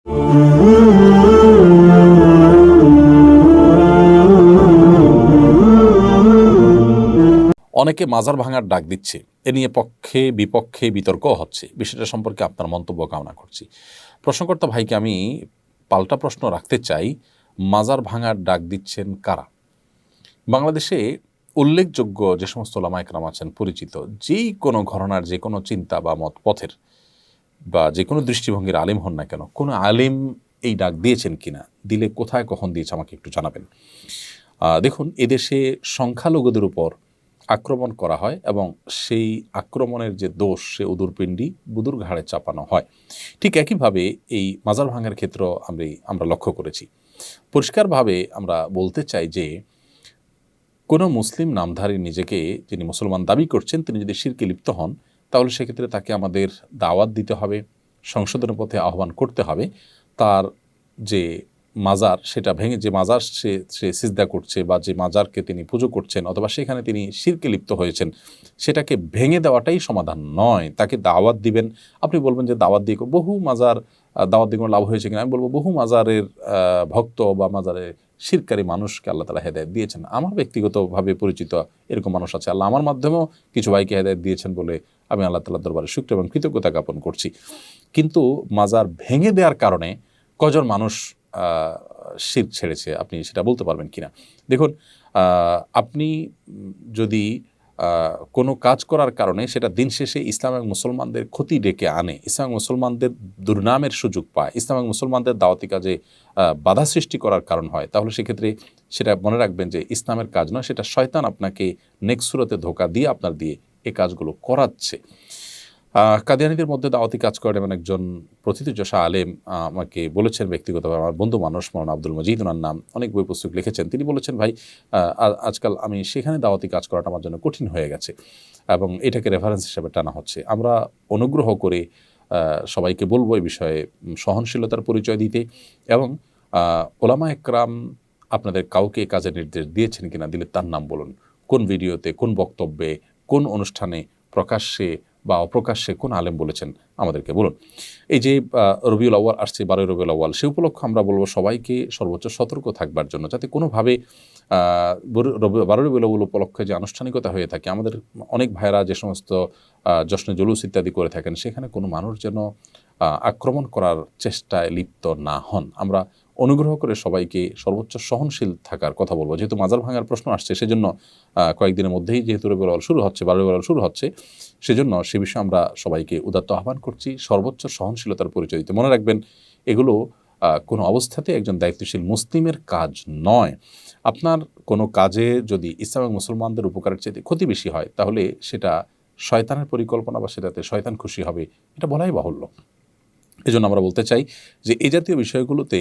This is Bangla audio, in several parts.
অনেকে মাজার ভাঙার ডাক দিচ্ছে, এ নিয়ে পক্ষে বিপক্ষে বিতর্ক হচ্ছে। বিষয়টা সম্পর্কে আপনার মন্তব্য কামনা করছি। প্রশ্নকর্তা ভাইকে আমি পাল্টা প্রশ্ন রাখতে চাই, মাজার ভাঙার ডাক দিচ্ছেন কারা? বাংলাদেশে উল্লেখযোগ্য যে সমস্ত ওলামা একরাম আছেন, পরিচিত যেই কোনো ঘরানার যে কোনো চিন্তা বা মত পথের বা যে কোনো দৃষ্টিভঙ্গির আলেম হন না কেন, কোনো আলেম এই ডাক দিয়েছেন কিনা, দিলে কোথায় কখন দিয়েছে আমাকে একটু জানাবেন। দেখুন, এদেশে সংখ্যালঘুদের উপর আক্রমণ করা হয় এবং সেই আক্রমণের যে দোষ সে উদুরপিণ্ডি বুদুর ঘাড়ে চাপানো হয়। ঠিক একইভাবে এই মাজার ভাঙার ক্ষেত্র আমরা লক্ষ্য করেছি। পরিষ্কারভাবে আমরা বলতে চাই যে কোনো মুসলিম নামধারী নিজেকে যিনি মুসলমান দাবি করছেন, তিনি যদি শিরকে লিপ্ত হন, তাহলে সেক্ষেত্রে তাকে আমাদের দাওয়াত দিতে হবে, সংশোধনের পথে আহ্বান করতে হবে। তার যে মাজার সেটা ভেঙে, যে মাজার সে সিজদা করছে বা যে মাজারকে তিনি পুজো করছেন অথবা সেখানে তিনি শিরকে লিপ্ত হয়েছেন, সেটাকে ভেঙে দেওয়াটাই সমাধান নয়। তাকে দাওয়াত দিবেন। আপনি বলবেন যে দাওয়াত দিয়ে বহু মাজার দাওয়াত দিয়ে কোনো লাভ হয়েছে কিনা, আমি বলবো বহু মাজারের ভক্ত বা মাজারের শিরকারী মানুষকে আল্লাহ তাআলা হেদায়েত দিয়েছেন। আমার ব্যক্তিগতভাবে পরিচিত এরকম মানুষ আছে। আল্লাহ আমার মাধ্যমেও কিছু ভাইকে হেদায়েত দিয়েছেন বলে আমি আল্লাহ তাআলার দরবারে শুকর এবং কৃতজ্ঞতা জ্ঞাপন করছি। কিন্তু মাজার ভেঙে দেওয়ার কারণে কজন মানুষ শিরক ছেড়েছে, আপনি সেটা বলতে পারবেন কিনা? দেখুন, আপনি যদি কোনো কাজ করার কারণে সেটা দিন শেষে ইসলাম এবং মুসলমানদের ক্ষতি ডেকে আনে, ইসলাম এবং মুসলমানদের দুর্নামের সুযোগ পায়, ইসলাম এবং মুসলমানদের দাওয়াতি কাজে বাধা সৃষ্টি করার কারণ হয়, তাহলে সেক্ষেত্রে সেটা মনে রাখবেন যে ইসলামের কাজ নয়, সেটা শয়তান আপনাকে নেক্সট সুরতে ধোঁকা দিয়ে আপনার দিয়ে এই কাজগুলো করাচ্ছে। কাদিয়ানীদের মধ্যে দাওয়াতি কাজ করেন এমন একজন প্রথিতযশা আলেম আমাকে বলেছেন ব্যক্তিগতভাবে, আমার বন্ধু মানুষ, মৌলানা আব্দুল মজিদ, ওনার নাম, অনেক বই পুস্তক লিখেছেন। তিনি বলেছেন, ভাই আজকাল আমি সেখানে দাওয়াতি কাজ করাটা আমার জন্য কঠিন হয়ে গেছে এবং এটাকে রেফারেন্স হিসেবে টানা হচ্ছে। আমরা অনুগ্রহ করে সবাইকে বলবো এই বিষয়ে সহনশীলতার পরিচয় দিতে এবং ওলামা একরাম আপনাদের কাউকে কাজের নির্দেশ দিয়েছেন কিনা, দিলে তার নাম বলুন। কোন ভিডিওতে, কোন বক্তব্যে, কোন অনুষ্ঠানে, প্রকাশ্যে বা অপ্রকাশ্যে কোন আলেম বলেছেন আমাদেরকে বলুন। এই যে রবিউল আউয়াল আসছে, 12 রবিউল আউয়াল, সে উপলক্ষে আমরা বলবো সবাইকে সর্বোচ্চ সতর্ক থাকবার জন্য, যাতে কোনোভাবে 12 রবিউল আউয়াল উপলক্ষে যে আনুষ্ঠানিকতা হয়ে থাকে, আমাদের অনেক ভাইয়েরা যে সমস্ত জশ্নে জুলুস ইত্যাদি করে থাকেন, সেখানে কোনো মানুষ যেন আক্রমণ করার চেষ্টায় লিপ্ত না হন। আমরা অনুগ্রহ করে সবাইকে সর্বোচ্চ সহনশীল থাকার কথা বলবো। যেহেতু মাজার ভাঙার প্রশ্ন আসছে, সেজন্য কয়েকদিনের মধ্যেই যেহেতু রবিউল আউয়াল শুরু হচ্ছে, 12 রবিউল আউয়াল শুরু হচ্ছে, সেজন্য সে বিষয়ে আমরা সবাইকে উদাত্ত আহ্বান করছি সর্বোচ্চ সহনশীলতার পরিচয় দিতে। মনে রাখবেন, এগুলো কোনো অবস্থাতে একজন দায়িত্বশীল মুসলিমের কাজ নয়। আপনার কোনো কাজে যদি ইসলাম এবং মুসলমানদের উপকারের চাইতে ক্ষতি বেশি হয়, তাহলে সেটা শয়তানের পরিকল্পনা বা সেটাতে শয়তান খুশি হবে, এটা বলাই বাহুল্য। এজন্য আমরা বলতে চাই যে এই জাতীয় বিষয়গুলোতে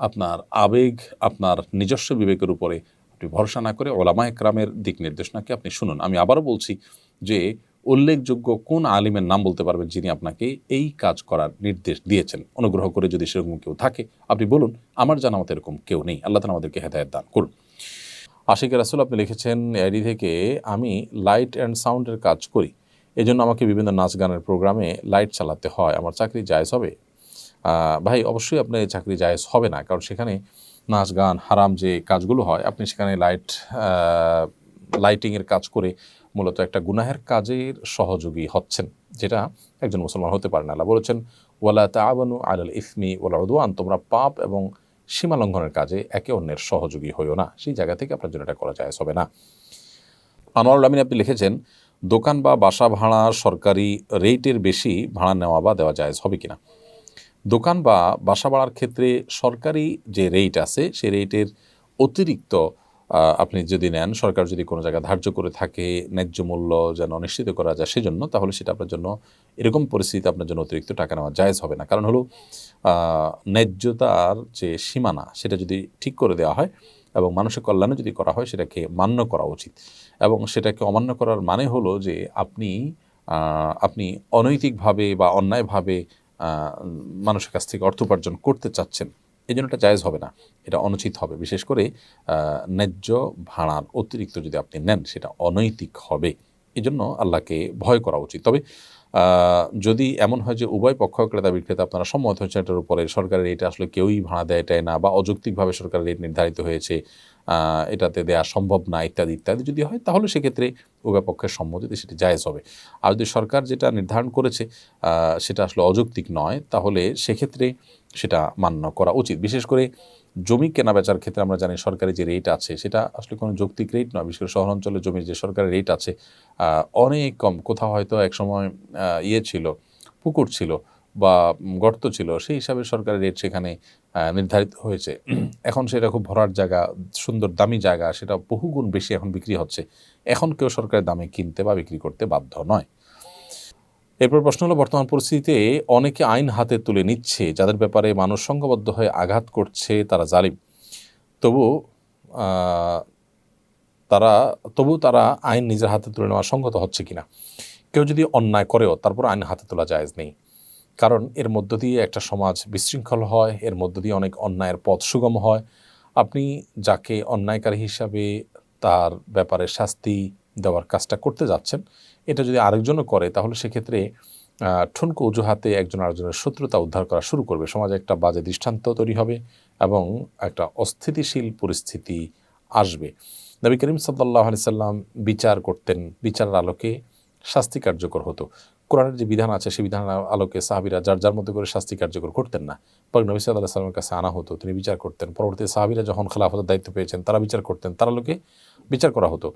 আপনার আবেগ, আপনার নিজস্ব বিবেকের উপরে আপনি ভরসা না করে ওলামা একরামের দিক নির্দেশনাকে আপনি শুনুন। আমি আবারও বলছি যে উল্লেখযোগ্য কোন আলিমের নাম বলতে পারবেন যিনি আপনাকে এই কাজ করার নির্দেশ দিয়েছেন? অনুগ্রহ করে যদি সেরকম কেউ থাকে আপনি বলুন। আমার জানা মতো এরকম কেউ নেই। আল্লাহ তাআলা আমাদেরকে হেদায়েত দান করুন। আশিক রাসূল আপনি লিখেছেন আইডি থেকে, আমি লাইট অ্যান্ড সাউন্ডের কাজ করি, এজন্য আমাকে বিভিন্ন নাচ গানের প্রোগ্রামে লাইট চালাতে হয়, আমার চাকরি জায়েজ হবে? ভাই, অবশ্যই আপনার চাকরি জায়েজ হবে না, কারণ সেখানে নাচ গান হারাম যে কাজগুলো হয়, আপনি সেখানে লাইটিংয়ের কাজ করে মূলত একটা গুনাহের কাজের সহযোগী হচ্ছেন, যেটা একজন মুসলমান হতে পারে না। আল্লাহ বলেছেন, ওয়ালা তাআওয়ানু আলাল ইসমি ওয়াল উদওয়ান, তোমরা পাপ এবং সীমা লঙ্ঘনের কাজে একে অন্যের সহযোগী হইও না। সেই জায়গা থেকে আপনার জন্য এটা করা জায়েজ হবে না। আনোয়ারুল আমিন আপনি লিখেছেন, দোকান বা বাসা ভাড়া সরকারি রেটের বেশি ভাড়া নেওয়া বা দেওয়া জায়েজ হবে কিনা? দোকান বা বাসা ভাড়ার ক্ষেত্রে সরকারি যে রেট আছে, সেই রেটের অতিরিক্ত আপনি যদি নেন, সরকার যদি কোনো জায়গায় ধার্য করে থাকে ন্যায্য মূল্য যেন নিশ্চিত করা যায় সেজন্য, তাহলে সেটা আপনার জন্য, এরকম পরিস্থিতি আপনার জন্য অতিরিক্ত টাকা নেওয়া জায়েজ হবে না। কারণ হলো ন্যায্যতার যে সীমানা সেটা যদি ঠিক করে দেওয়া হয় এবং মানুষের কল্যাণে যদি করা হয়, সেটাকে মান্য করা উচিত। এবং সেটাকে অমান্য করার মানে হলো যে আপনি অনৈতিকভাবে বা অন্যায়ভাবে মানুষের কাছ থেকে অর্থ উপার্জন করতে চাচ্ছেন, এই জন্য এটা জায়েজ হবে না, এটা অনুচিত হবে। বিশেষ করে ন্যায্য ভাড়ার অতিরিক্ত যদি আপনি নেন, সেটা অনৈতিক হবে। এই জন্য আল্লাহকে ভয় করা উচিত। তবে যদি এমন হয় যে উভয় পক্ষ ক্রেতা বিক্রেতা আপনারা সম্মত হয়েছে এটার উপরে, সরকারের রেটে আসলে কেউই ভাড়া দেয় এটাই না, বা অযৌক্তিকভাবে সরকারের রেট নির্ধারিত হয়েছে, এটাতে দেওয়া সম্ভব না, ইত্যাদি ইত্যাদি যদি হয়, তাহলে সেক্ষেত্রে উভয় পক্ষের সম্মতিতে সেটি জায়েজ হবে। আর যদি সরকার যেটা নির্ধারণ করেছে সেটা আসলে অযৌক্তিক নয়, তাহলে সেক্ষেত্রে সেটা মান্য করা উচিত। বিশেষ করে জমি কেনা বেচার ক্ষেত্রে আমরা জানি সরকারি যে রেট আছে সেটা আসলে কোনো যৌক্তিক রেট নয়। বিশেষ করে শহরাঞ্চলের জমির যে সরকারি রেট আছে অনেক কম। কোথাও হয়তো একসময় ইয়ে ছিল, পুকুর ছিল বা গর্ত ছিল, সেই হিসাবে সরকারি রেট সেখানে নির্ধারিত হয়েছে। এখন সেটা খুব ভরাট জায়গা, সুন্দর দামি জায়গা, সেটা বহুগুণ বেশি এখন বিক্রি হচ্ছে। এখন কেউ সরকারি দামে কিনতে বা বিক্রি করতে বাধ্য নয়। এরপর প্রশ্ন হলো, বর্তমান পরিস্থিতিতে অনেকে আইন হাতে তুলে নিচ্ছে, যাদের ব্যাপারে মানুষ সংঘবদ্ধ হয়ে আঘাত করছে, তারা জালিম। তবু তারা আইন নিজের হাতে তুলে নেওয়া সঙ্গত হচ্ছে কিনা। কেউ যদি অন্যায় করেও তারপর আইন হাতে তোলা জায়েজ নেই, কারণ এর মধ্য দিয়ে একটা সমাজ বিশৃঙ্খল হয়, এর মধ্য দিয়ে অনেক অন্যায়ের পথ সুগম হয়। আপনি যাকে অন্যায়কারী হিসাবে তার ব্যাপারে শাস্তি দেওয়ার কাজটা করতে যাচ্ছেন, এটা যদি আরেকজনও করে, তাহলে সেক্ষেত্রে ঠুনকো অজুহাতে একজন আরেকজনের শত্রুতা উদ্ধার করা শুরু করবে, সমাজে একটা বাজে দৃষ্টান্ত তৈরি হবে এবং একটা অস্থিতিশীল পরিস্থিতি আসবে। নবী করিম সাল্লাল্লাহু আলাইহি সাল্লাম বিচার করতেন, বিচারের আলোকে শাস্তি কার্যকর হতো। কোরআনের যে বিধান আছে সেই বিধানের আলোকে সাহাবীরা যার যার মধ্যে করে শাস্তি কার্যকর করতেন না। পরে নবী সাল্লাল্লাহু আলাইহি সাল্লামের কাছে আনা হতো, তিনি বিচার করতেন। পরবর্তীতে সাহাবীরা যখন খেলাফতের দায়িত্ব পেয়েছেন, তারা বিচার করতেন, তার আলোকে বিচার করা হতো।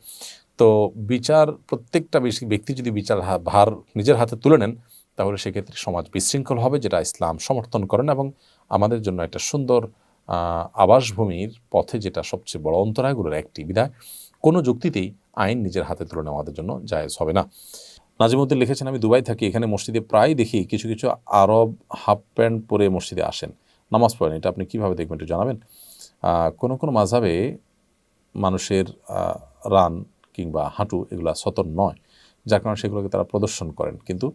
তো বিচার, প্রত্যেকটা ব্যক্তি যদি বিচার ভার নিজের হাতে তুলে নেন, তাহলে সেক্ষেত্রে সমাজ বিশৃঙ্খল হবে, যেটা ইসলাম সমর্থন করেন এবং আমাদের জন্য একটা সুন্দর আবাসভূমির পথে যেটা সবচেয়ে বড় অন্তরায়গুলোর একটি। বিধায় কোনো যুক্তিতেই আইন নিজের হাতে তুলে নেওয়া আমাদের জন্য জায়েজ হবে না। নাজিমউদ্দিন লিখেছেন, আমি দুবাই থাকি, এখানে মসজিদে প্রায় দেখি কিছু কিছু আরব হাফ প্যান্ট পরে মসজিদে আসেন, নামাজ পড়েন। এটা আপনি কীভাবে দেখবেন একটু জানাবেন। কোনো কোনো মাযহাবে মানুষের রান কিংবা হাঁটু এগুলা সতর নয়, যার কারণে সেগুলোকে তারা প্রদর্শন করেন। কিন্তু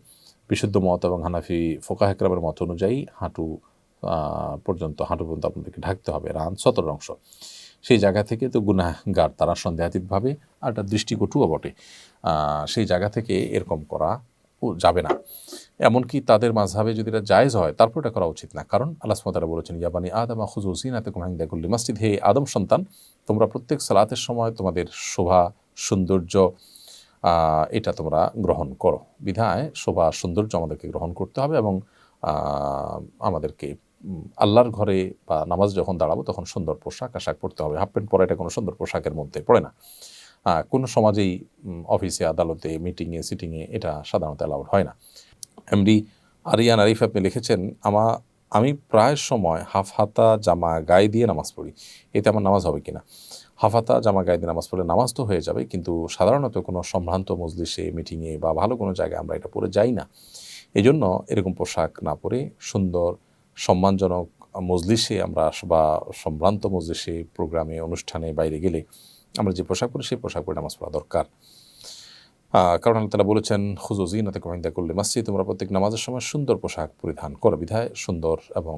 বিশুদ্ধ মত এবং হানাফি ফোকাহে কেরামের মত অনুযায়ী হাঁটু পর্যন্ত আপনাদেরকে ঢাকতে হবে, রান সতর অংশ। সেই জায়গা থেকে তো গুনাহগার তারা সন্দেহাতীতভাবে, আর একটা দৃষ্টিকটুও বটে। সেই জায়গা থেকে এরকম করা যাবে না। এমনকি তাদের মাযহাবে যদি এটা জায়েজ হয়, তারপর এটা করা উচিত না। কারণ আল্লাহ সুবহানাহু ওয়া তাআলা বলেছেন, ইয়া বানি আদম খুযু যিনাতাকুম ইনদা কুল্লি মাসজিদ, হে আদম সন্তান, তোমরা প্রত্যেক সালাতের সময় তোমাদের শোভা সৌন্দর্য এটা তোমরা গ্রহণ করো। বিধায় শোভা সৌন্দর্য আমাদেরকে গ্রহণ করতে হবে এবং আমাদেরকে আল্লাহর ঘরে বা নামাজ যখন দাঁড়াবো তখন সুন্দর পোশাক আশাক পরতে হবে। হাফ প্যান্ট পরা এটা কোনো সুন্দর পোশাকের মধ্যে পড়ে না। কোনো সমাজেই অফিসে, আদালতে, মিটিংয়ে, সিটিংয়ে এটা সাধারণত অ্যালাউড হয় না। এমডি আরিয়ান আরিফ আপনি লিখেছেন, আমি প্রায় সময় হাফ হাতা জামা গায়ে দিয়ে নামাজ পড়ি, এতে আমার নামাজ হবে কিনা। হাফ হাতা জামা গায়ে দিয়ে নামাজ পড়লে নামাজ তো হয়ে যাবে, কিন্তু সাধারণত কোনো সম্ভ্রান্ত মজলিসে, মিটিংয়ে বা ভালো কোনো জায়গায় আমরা এটা পরে যাই না। এই জন্য এরকম পোশাক না পরে সুন্দর সম্মানজনক মজলিসে আমরা বা সম্ভ্রান্ত মজলিসে, প্রোগ্রামে, অনুষ্ঠানে বাইরে গেলে আমরা যে পোশাক পরি সেই পোশাক পরে নামাজ পড়া দরকার। কারণ আল্লাহ তাআলা বলেছেন, খুযু যিনাতাকুম ইনদা কুল্লি মাসজিদ, তোমরা প্রত্যেক নামাজের সময় সুন্দর পোশাক পরিধান করো। বিধায় সুন্দর এবং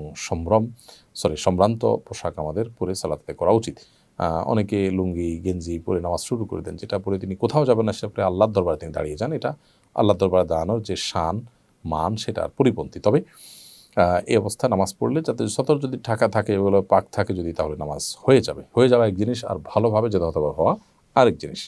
সম্ভ্রান্ত পোশাক আমাদের পরে সালাতে করা উচিত। অনেকে লুঙ্গি গেঞ্জি পরে নামাজ শুরু করে দেন, যেটা পরে তিনি কোথাও যাবেন না, সেটা পরে আল্লাহর দরবারে তিনি দাঁড়িয়ে যান। এটা আল্লাহর দরবারে দাঁড়ানোর যে শান মান সেটার পরিপন্থী। তবে এই অবস্থায় নামাজ পড়লে যাতে সতর যদি ঢাকা থাকে, এগুলো পাক থাকে যদি, তাহলে নামাজ হয়ে যাবে এক জিনিস, আর ভালোভাবে যেতে হতে হওয়া আরেক জিনিস।